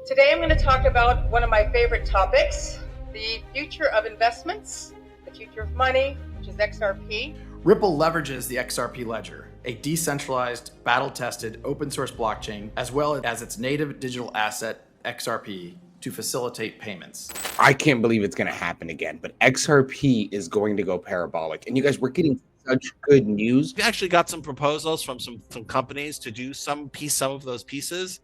Today I'm going to talk about one of my favorite topics, the future of investments, the future of money, which is XRP. Ripple leverages the XRP ledger, a decentralized, battle-tested, open-source blockchain, as well as its native digital asset, XRP, to facilitate payments. I can't believe it's going to happen again, but XRP is going to go parabolic. And you guys, we're getting such good news. We actually got some proposals from some companies to do some of those pieces.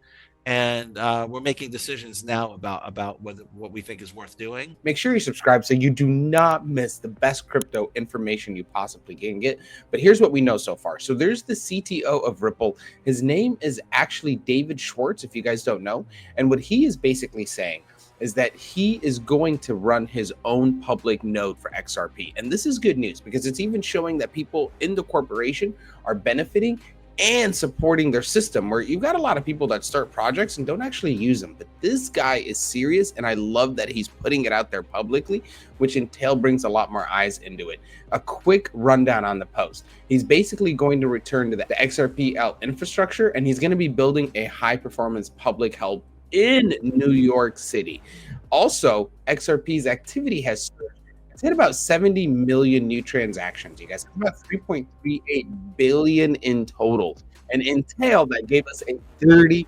And we're making decisions now about what we think is worth doing. Make sure you subscribe so you do not miss the best crypto information you possibly can get. But here's what we know so far. So there's the CTO of Ripple. His name is actually David Schwartz, if you guys don't know. And what he is basically saying is that he is going to run his own public node for XRP. And this is good news because it's even showing that people in the corporation are benefiting and supporting their system, where you've got a lot of people that start projects and don't actually use them. But this guy is serious, and I love that he's putting it out there publicly, which in tail brings a lot more eyes into it. A quick rundown on the post. He's basically going to return to the XRPL infrastructure, and he's going to be building a high-performance public hub in New York City. Also, XRP's activity has surged. It's hit about 70 million new transactions, you guys. It's about 3.38 billion in total. And in tail, that gave us a 30%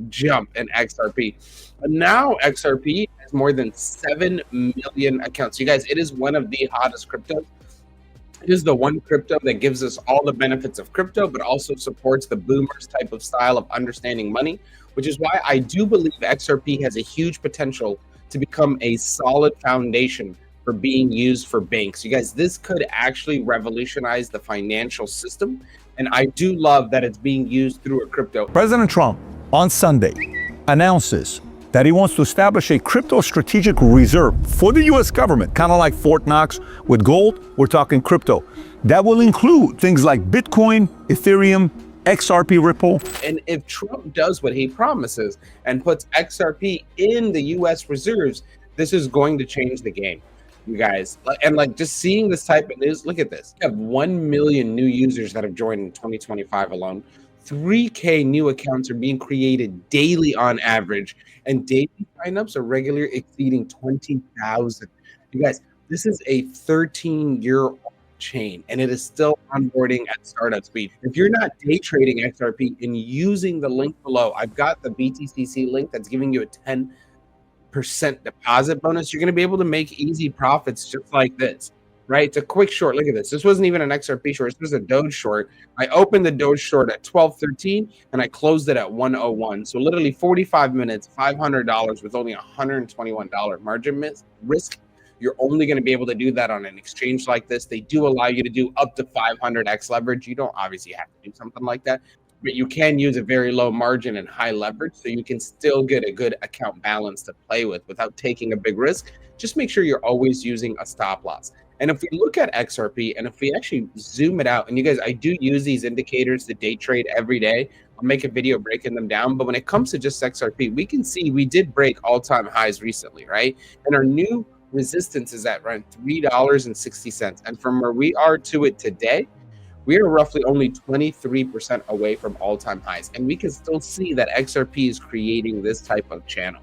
jump in XRP. But now XRP has more than 7 million accounts. You guys, it is one of the hottest cryptos. It is the one crypto that gives us all the benefits of crypto, but also supports the boomers type of style of understanding money, which is why I do believe XRP has a huge potential to become a solid foundation for being used for banks. You guys, this could actually revolutionize the financial system. And I do love that it's being used through a crypto. President Trump on Sunday announces that he wants to establish a crypto strategic reserve for the US government, kind of like Fort Knox with gold. We're talking crypto. That will include things like Bitcoin, Ethereum, XRP, Ripple. And if Trump does what he promises and puts XRP in the US reserves, this is going to change the game, you guys. And like just seeing this type of news, look at this. You have 1 million new users that have joined in 2025 alone. 3K new accounts are being created daily on average, and daily signups are regularly exceeding 20,000. You guys, this is a 13-year-old chain, and it is still onboarding at startup speed. If you're not day trading XRP and using the link below, I've got the BTCC link that's giving you a 10% deposit bonus. You're going to be able to make easy profits just like this, right? It's a quick short. Look at this. This wasn't even an XRP short. This was a Doge short. I opened the Doge short at 12.13 and I closed it at 101. So literally 45 minutes, $500 with only $121 margin risk. You're only going to be able to do that on an exchange like this. They do allow you to do up to 500x leverage. You don't obviously have to do something like that, but you can use a very low margin and high leverage, so you can still get a good account balance to play with without taking a big risk. Just make sure you're always using a stop loss. And if we look at XRP, and if we actually zoom it out, and you guys, I do use these indicators to day trade every day. I'll make a video breaking them down. But when it comes to just XRP, we can see we did break all-time highs recently, right? And our new resistance is at around $3.60. And from where we are to it today, we are roughly only 23% away from all-time highs. And we can still see that XRP is creating this type of channel,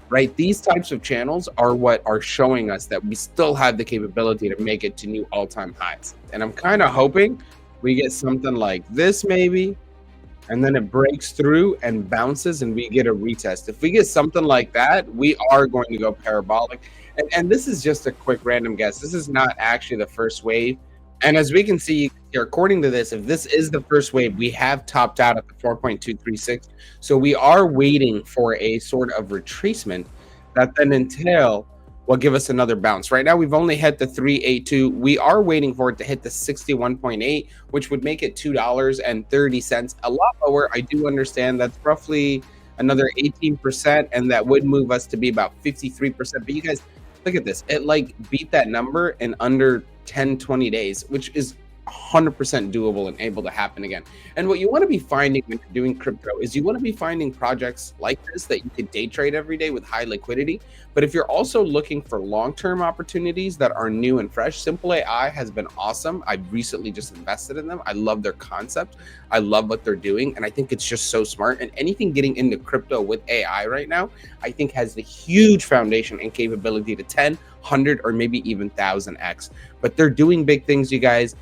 right? These types of channels are what are showing us that we still have the capability to make it to new all-time highs. And I'm kind of hoping we get something like this maybe, and then it breaks through and bounces and we get a retest. If we get something like that, we are going to go parabolic. And this is just a quick random guess. This is not actually the first wave. And as we can see here, according to this, if this is the first wave, we have topped out at the 4.236. So we are waiting for a sort of retracement that then in tail will give us another bounce. Right now, we've only hit the 382. We are waiting for it to hit the 61.8, which would make it $2.30. A lot lower. I do understand that's roughly another 18%, and that would move us to be about 53%. But you guys, look at this. It like beat that number in under 10-20 days, which is 100% doable and able to happen again. And what you want to be finding when you're doing crypto is you want to be finding projects like this that you could day trade every day with high liquidity. But if you're also looking for long-term opportunities that are new and fresh, Simple AI has been awesome. I recently just invested in them. I love their concept. I love what they're doing. And I think it's just so smart. And anything getting into crypto with AI right now, I think has the huge foundation and capability to 10, 100, or maybe even 1000x. But they're doing big things, you guys.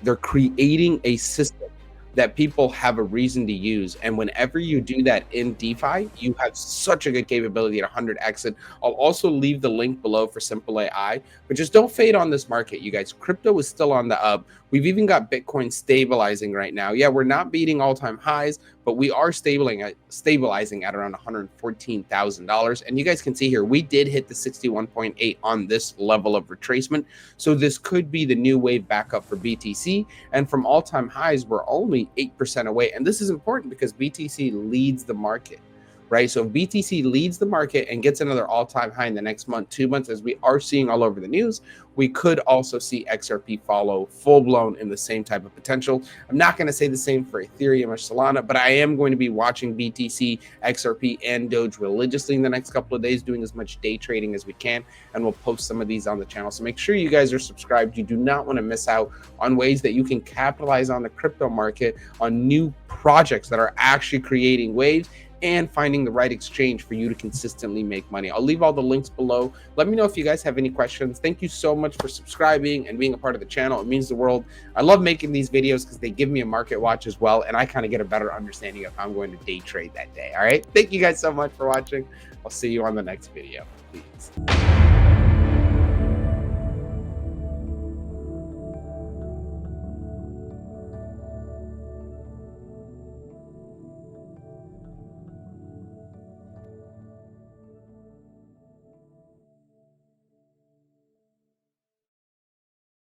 They're creating a system that people have a reason to use. And whenever you do that in DeFi, you have such a good capability at 100x it. I'll also leave the link below for Simple AI, but just don't fade on this market, you guys. Crypto is still on the up. We've even got Bitcoin stabilizing right now. Yeah, we're not beating all-time highs, but we are stabilizing at around $114,000. And you guys can see here, we did hit the 61.8 on this level of retracement. So this could be the new wave back up for BTC. And from all-time highs, we're only 8% away. And this is important because BTC leads the market, right? So if BTC leads the market and gets another all-time high in the next month, 2 months, as we are seeing all over the news, we could also see XRP follow full-blown in the same type of potential. I'm not going to say the same for Ethereum or Solana, but I am going to be watching BTC, XRP, and Doge religiously in the next couple of days, doing as much day trading as we can, and we'll post some of these on the channel. So make sure you guys are subscribed. You do not want to miss out on ways that you can capitalize on the crypto market, on new projects that are actually creating waves, and finding the right exchange for you to consistently make money. I'll leave all the links below. Let me know if you guys have any questions. Thank you so much for subscribing and being a part of the channel. It means the world. I love making these videos because they give me a market watch as well, and I kind of get a better understanding of how I'm going to day trade that day. All right. Thank you guys so much for watching. I'll see you on the next video. Peace.